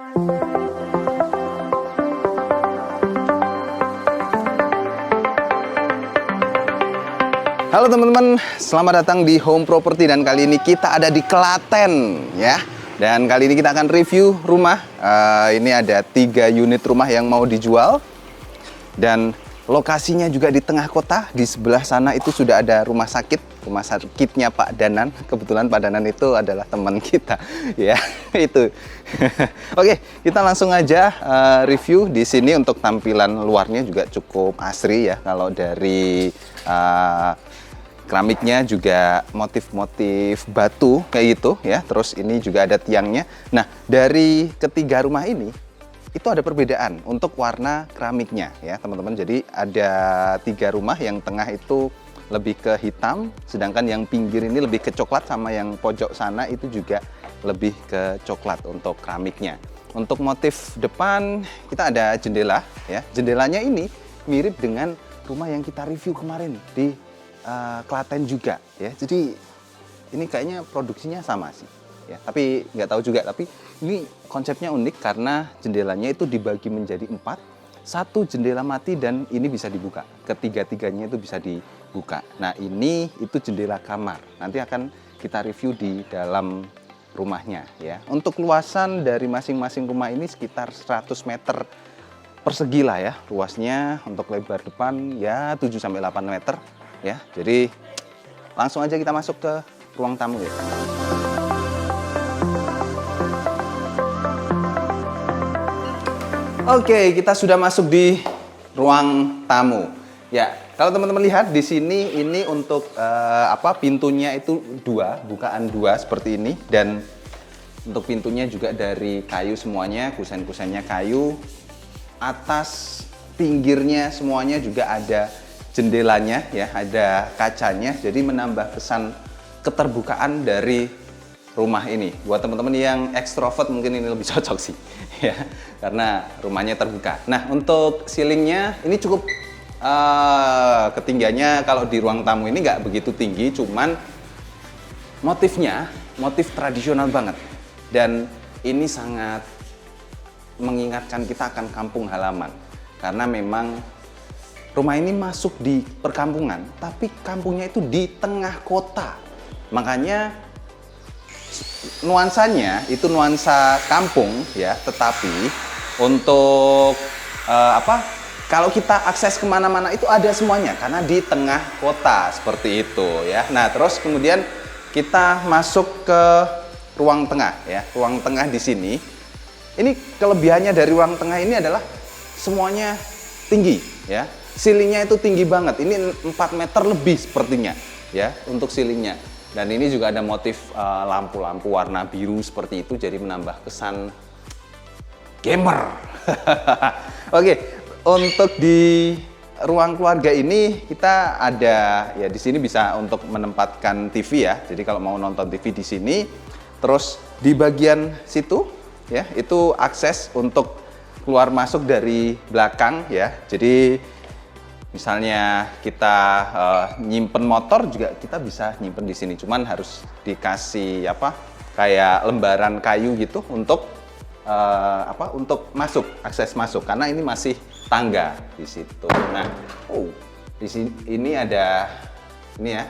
Halo teman-teman, selamat datang di Home Property dan kali ini kita ada di Klaten ya. Dan kali ini kita akan review rumah. Ini ada 3 unit rumah yang mau dijual dan lokasinya juga di tengah kota. Di sebelah sana itu sudah ada rumah sakitnya Pak Danan. Kebetulan Pak Danan itu adalah teman kita ya itu. Oke, kita langsung aja review di sini. Untuk tampilan luarnya juga cukup asri ya. Kalau dari keramiknya juga motif-motif batu kayak gitu ya. Terus ini juga ada tiangnya. Nah, dari ketiga rumah ini itu ada perbedaan untuk warna keramiknya ya teman-teman. Jadi ada 3 rumah, yang tengah itu lebih ke hitam, sedangkan yang pinggir ini lebih ke coklat, sama yang pojok sana itu juga lebih ke coklat untuk keramiknya. Untuk motif depan kita ada jendela ya. Jendelanya ini mirip dengan rumah yang kita review kemarin di Klaten juga ya. Jadi ini kayaknya produksinya sama sih ya, tapi nggak tahu juga. Tapi ini konsepnya unik karena jendelanya itu dibagi menjadi 4, 1 jendela mati dan ini bisa dibuka, ketiga-tiganya itu bisa dibuka. Nah ini itu jendela kamar, nanti akan kita review di dalam rumahnya ya. Untuk luasan dari masing-masing rumah ini sekitar 100 meter persegi lah ya luasnya. Untuk lebar depan ya 7-8 meter ya. Jadi langsung aja kita masuk ke ruang tamu ya. Oke, kita sudah masuk di ruang tamu ya. Kalau teman-teman lihat di sini, ini untuk pintunya itu 2, bukaan 2 seperti ini. Dan untuk pintunya juga dari kayu semuanya, kusen-kusennya kayu. Atas pinggirnya semuanya juga ada jendelanya ya, ada kacanya, jadi menambah kesan keterbukaan dari rumah ini. Buat teman-teman yang ekstrovert mungkin ini lebih cocok sih ya, karena rumahnya terbuka. Nah untuk ceilingnya ini cukup ketinggiannya kalau di ruang tamu ini nggak begitu tinggi, cuman motifnya motif tradisional banget, dan ini sangat mengingatkan kita akan kampung halaman karena memang rumah ini masuk di perkampungan, tapi kampungnya itu di tengah kota. Makanya nuansanya itu nuansa kampung ya, tetapi untuk kalau kita akses kemana-mana itu ada semuanya karena di tengah kota seperti itu ya. Nah terus kemudian kita masuk ke ruang tengah ya. Ruang tengah di sini, ini kelebihannya dari ruang tengah ini adalah semuanya tinggi ya. Ceilingnya itu tinggi banget, ini 4 meter lebih sepertinya ya untuk ceilingnya. Dan ini juga ada motif lampu-lampu warna biru seperti itu, jadi menambah kesan gamer. Oke, untuk di ruang keluarga ini kita ada ya, di sini bisa untuk menempatkan TV ya. Jadi kalau mau nonton TV di sini, terus di bagian situ ya itu akses untuk keluar masuk dari belakang ya. Jadi misalnya kita nyimpen motor juga kita bisa nyimpen di sini, cuman harus dikasih kayak lembaran kayu gitu untuk untuk masuk, akses masuk, karena ini masih tangga di situ. Nah, di sini ini ada ini ya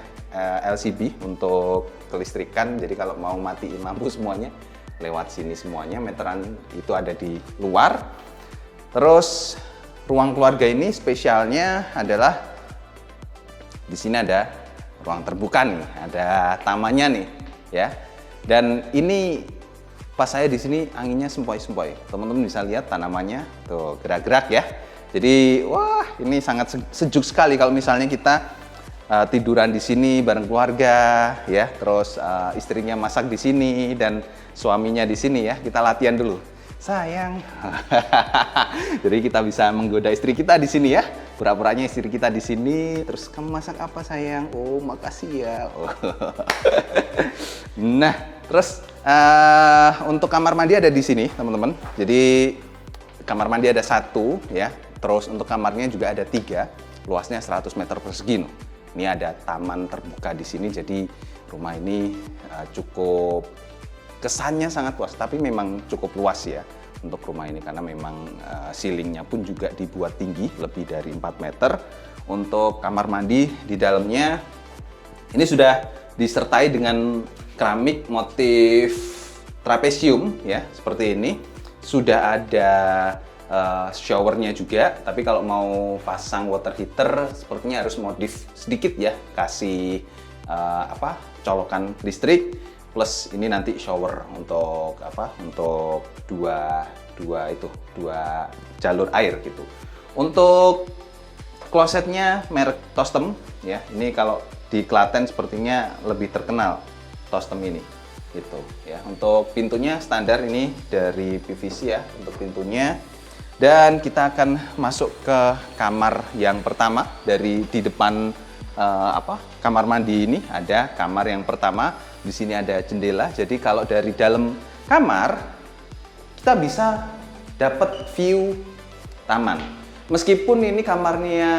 LCD untuk kelistrikan. Jadi kalau mau matiin lampu semuanya lewat sini semuanya. Meteran itu ada di luar. Terus ruang keluarga ini spesialnya adalah di sini ada ruang terbuka nih, ada tamannya nih ya. Dan ini pas saya di sini anginnya sempoi-sempoi. Teman-teman bisa lihat tanamannya tuh gerak-gerak ya. Jadi wah, ini sangat sejuk sekali kalau misalnya kita tiduran di sini bareng keluarga ya. Terus istrinya masak di sini dan suaminya di sini ya. Kita latihan dulu. Sayang. Jadi kita bisa menggoda istri kita di sini ya. Pura-puranya istri kita di sini, terus kamu masak apa sayang? Oh, makasih ya. Nah, terus untuk kamar mandi ada di sini, teman-teman. Jadi kamar mandi ada 1 ya. Terus untuk kamarnya juga ada 3, luasnya 100 meter persegi. Ini ada taman terbuka di sini, jadi rumah ini cukup kesannya sangat luas, tapi memang cukup luas ya untuk rumah ini karena memang ceilingnya pun juga dibuat tinggi lebih dari 4 meter. Untuk kamar mandi di dalamnya ini sudah disertai dengan keramik motif trapesium ya, seperti ini. Sudah ada showernya juga, tapi kalau mau pasang water heater sepertinya harus modif sedikit ya, kasih colokan listrik plus ini nanti shower untuk untuk dua jalur air gitu. Untuk klosetnya merek Tostem ya, ini kalau di Klaten sepertinya lebih terkenal Tostem ini gitu ya. Untuk pintunya standar ini dari PVC ya untuk pintunya. Dan kita akan masuk ke kamar yang pertama dari di depan kamar mandi ini. Ada kamar yang pertama, di sini ada jendela. Jadi kalau dari dalam kamar kita bisa dapat view taman. Meskipun ini kamarnya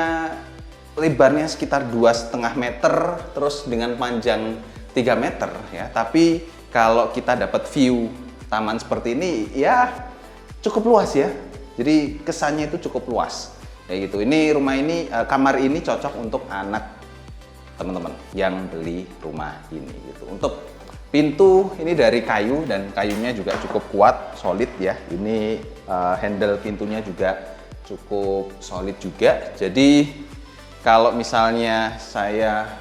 lebarnya sekitar 2,5 meter, terus dengan panjang 3 meter ya. Tapi kalau kita dapat view taman seperti ini ya cukup luas ya. Jadi kesannya itu cukup luas kayak gitu. Ini rumah ini, kamar ini cocok untuk anak teman-teman yang beli rumah ini gitu. Untuk pintu ini dari kayu dan kayunya juga cukup kuat, solid ya. Ini handle pintunya juga cukup solid juga. Jadi kalau misalnya saya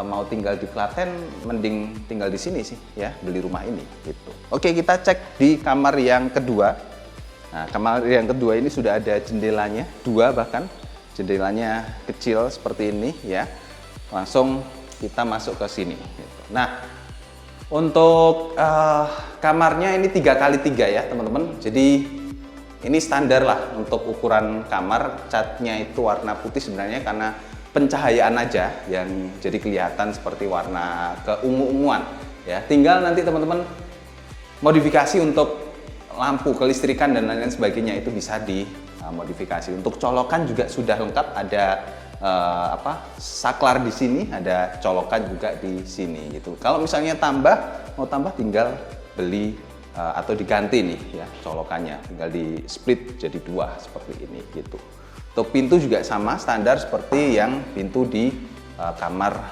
mau tinggal di Klaten, mending tinggal di sini sih ya, beli rumah ini gitu. Oke, kita cek di kamar yang kedua. Nah, kamar yang kedua ini sudah ada jendelanya, 2 bahkan. Jendelanya kecil seperti ini ya. Langsung kita masuk ke sini gitu. Nah, untuk kamarnya ini 3x3 ya teman-teman. Jadi ini standar lah untuk ukuran kamar. Catnya itu warna putih sebenarnya karena pencahayaan aja yang jadi kelihatan seperti warna keungu-unguan ya. Tinggal nanti teman-teman modifikasi untuk lampu kelistrikan dan lain-lain sebagainya itu bisa dimodifikasi. Untuk colokan juga sudah lengkap, ada saklar di sini, ada colokan juga di sini gitu. Kalau misalnya mau tambah tinggal beli atau diganti nih ya colokannya, tinggal di split jadi 2 seperti ini gitu. Untuk pintu juga sama standar seperti yang pintu di kamar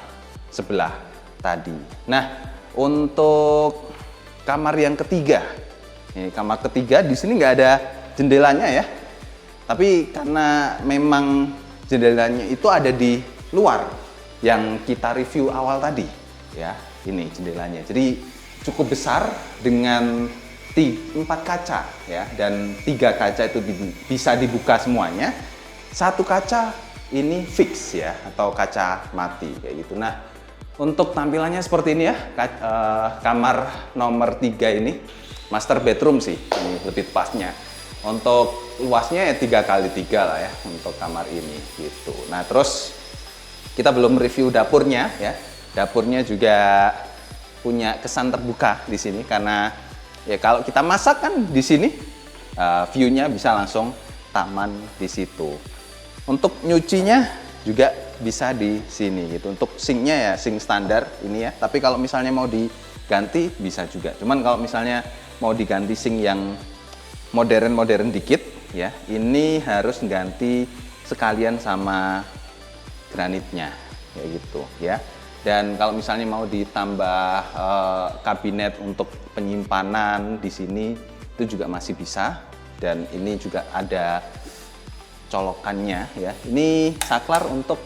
sebelah tadi. Nah, untuk kamar yang ketiga, ini kamar ketiga di sini nggak ada jendelanya ya, tapi karena memang jendelanya itu ada di luar yang kita review awal tadi ya, ini jendelanya. Jadi cukup besar dengan 4 kaca ya, dan 3 kaca itu bisa dibuka semuanya. 1 kaca ini fix ya, atau kaca mati kayak gitu. Nah, untuk tampilannya seperti ini ya, kamar nomor 3 ini master bedroom sih, ini lebih tepatnya. Untuk luasnya ya 3x3 lah ya untuk kamar ini gitu. Nah, terus kita belum review dapurnya ya. Dapurnya juga punya kesan terbuka di sini karena ya kalau kita masak kan di sini view-nya bisa langsung taman di situ. Untuk nyucinya juga bisa di sini gitu. Untuk sinknya ya sink standar ini ya. Tapi kalau misalnya mau diganti bisa juga. Cuman kalau misalnya mau diganti sink yang modern dikit ya, ini harus ganti sekalian sama granitnya kayak gitu ya. Dan kalau misalnya mau ditambah kabinet untuk penyimpanan di sini itu juga masih bisa. Dan ini juga ada colokannya ya. Ini saklar untuk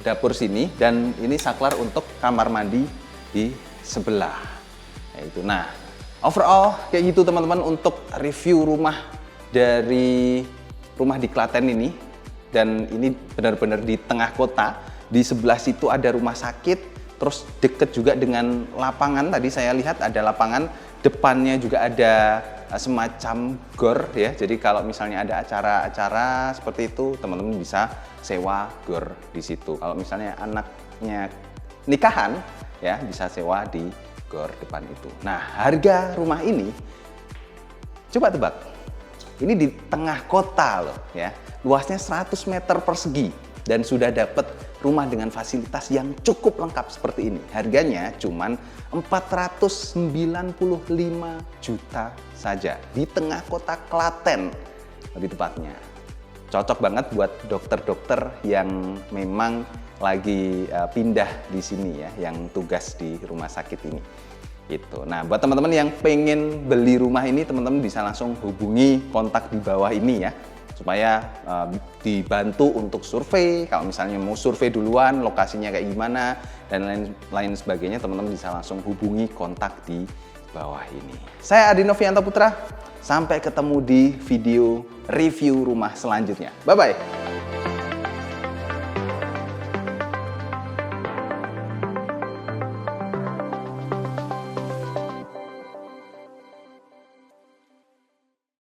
dapur sini dan ini saklar untuk kamar mandi di sebelah. Itu. Nah, overall kayak gitu teman-teman untuk review rumah dari rumah di Klaten ini. Dan ini benar-benar di tengah kota. Di sebelah situ ada rumah sakit, terus deket juga dengan lapangan. Tadi saya lihat ada lapangan, depannya juga ada semacam gor ya. Jadi kalau misalnya ada acara-acara seperti itu, teman-teman bisa sewa gor di situ. Kalau misalnya anaknya nikahan ya, bisa sewa di gor depan itu. Nah, harga rumah ini coba tebak. Ini di tengah kota loh ya. Luasnya 100 meter persegi dan sudah dapat rumah dengan fasilitas yang cukup lengkap seperti ini. Harganya cuman 495 juta saja di tengah kota Klaten, lebih tepatnya. Cocok banget buat dokter-dokter yang memang lagi pindah di sini ya, yang tugas di rumah sakit ini. Gitu. Nah, buat teman-teman yang pengen beli rumah ini, teman-teman bisa langsung hubungi kontak di bawah ini ya, supaya dibantu untuk survei. Kalau misalnya mau survei duluan, lokasinya kayak gimana dan lain sebagainya, teman-teman bisa langsung hubungi kontak di bawah ini. Saya Adi Novianto Putra, sampai ketemu di video review rumah selanjutnya. Bye bye.